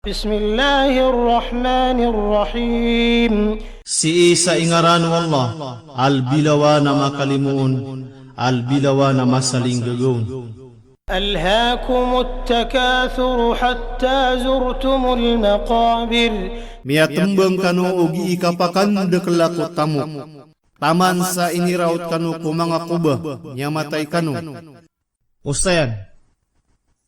Bismillahirrahmanirrahim. Si isa ingaran Allah, albilawa na makalimuon, albilawa na masaling gagawin. Alhaakumut takathur hatta zurtumul maqabir. Miatembang kanu ugi ikapakan dekelako tamuk. Taman sa iniraut kanu ko mga kubah, nyamatay kanu. Ustayan,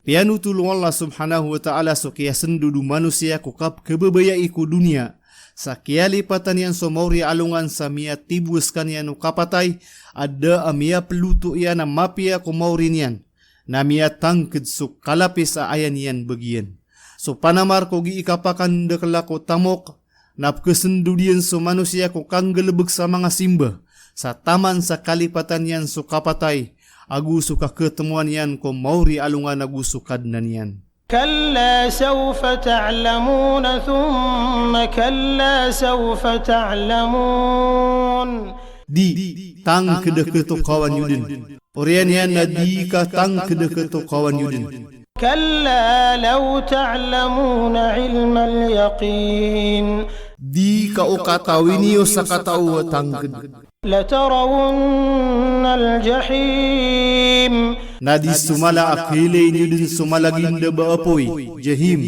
pianu tulung Allah subhanahu wa ta'ala so kaya sendudu manusia kukap kebebayai ku dunia. Sa kaya lipatan yan so mauri alungan sa mia tibus kanyan ukapatay, ada amia pelutu yan na mapia ku mauri niyan. Na mia tangkid so kalapis sa ayan yan bagian. So panamar ko gi ikapakan dekelako tamok, nap kesendudian so manusia ko kanggelebek sa mga simba. Sa taman sa kalipatan yan so kapatay, agu suka ketemuan yan ko mauri alungan agu sukadnan yan. Kalla sawfa ta'lamun thumma kalla sawfa ta'lamun. Di tang kedeketo kawan yudin. Orian yan na di ka tang kedeketo kawan yudin. Kalla law ta'lamuna ilmal yaqin. Di ka o katawiniyo sa katao tangked. Latarawunna al-jahim. Na di sumala akilay niyo din sumalagin na baapoy, jahim.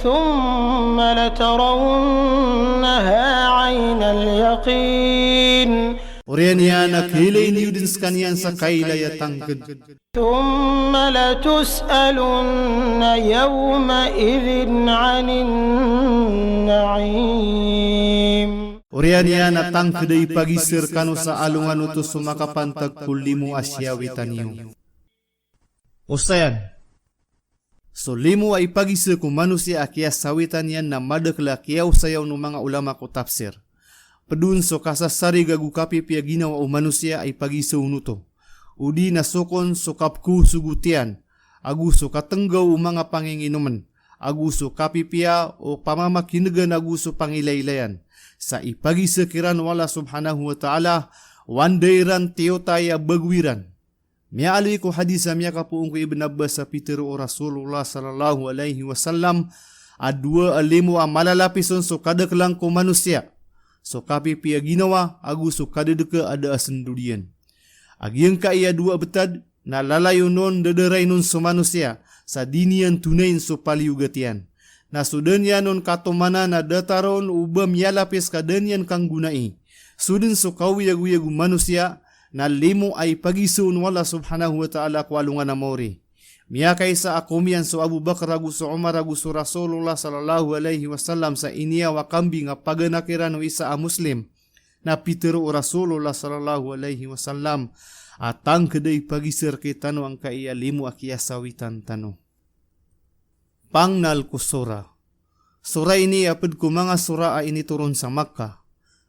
Thumma latarawunnaha aynal yaqin. Orian yan akilay niyo din sa kanyan sa kailaya tangked. Thumma latus'alunna yawma idhin 'anil na'im. Orian yan natang keday pagisir kanu sa alungan utos sumakapantag kulimu asyawitan niyo. Ustayan, so limu ay pagisir ku manusia akia sawitan yan na madakla kiyaw sayaw no mga ulama ko tafsir. Pedun so kasasari gagu kapi pia ginawa o manusia ay pagisaw nuto. Udi na sokon so kapku sugutian, agu so katenggaw o mga panginginuman, agu so kapi pia o pamamakinegan agu so pangilailayan. Sa ipagi sekiran wala subhanahu wa ta'ala, wandairan teotaya bagwiran. Miali ko hadisa miya kapuong ko Ibn Abbas sa Pitero o Rasulullah sallallahu alaihi wasallam, adua alimu malalapison so kadaklang ko manusia. So kapi pia ginawa, agu so kadedeka ada asendudian. Agiang ka iya dua betad, na lalayo non dederay nun so manusia, sa dinian tunain so paliugatian. Na suden yanon katomana na dataron ubam yalapis kadenyan kang gunai. Suden so kawiyagu-yagu manusia na limo ay pagisun wala subhanahu wa ta'ala kwalungan na mori. Miya kaysa akumian so Abu Bakar agu so Umar agu so Rasulullah sallallahu alaihi wasallam sa iniya wakambi nga paganakiran o isa a Muslim na Pitero o Rasulullah sallallahu alaihi wasallam atang keday pagisir kitano ang kaiya limo akia sawitan tano. Pangnal ko sura. Sura ini apad ko mga sura ini turun sa Makkah.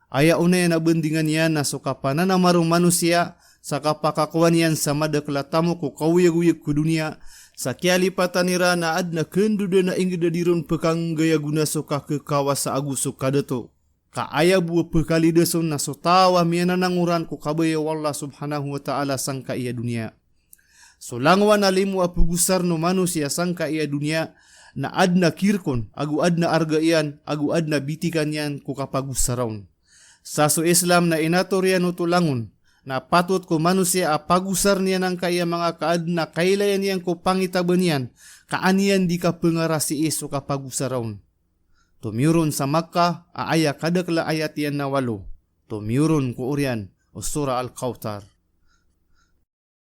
Aya unay na bendingan yan na sukapanan na marong manusia sa kapakakuan yan sa madaklatamo ko kawiyag-wiyag ko dunia sa kialipatan nira na ad na kenduda na ingdadiron pekang gaya guna suka kekawa sa aguso kadato. Kaaya buwa pekalidason na sutawa miyana nanguran ko kabaya wallah subhanahu wa ta'ala sang kaiya dunia. So langwan na limu apugusar no manusia sang kaiya dunia na adna kirkon, agu adna arga iyan, agu adna bitikan yan ko kapagusaraon. Sa so Islam na inatoryan o tulangon, na patut ko manusia apagusar niya ng kaya mga kaadna kailayan yan ko pangitaban yan, kaaniyan di ka pengarasi iso kapagusaraon. Tumiuron sa Makkah, aaya kadakla ayat yan na 8. Tumiuron ko uryan, o Surah Al-Kawthar.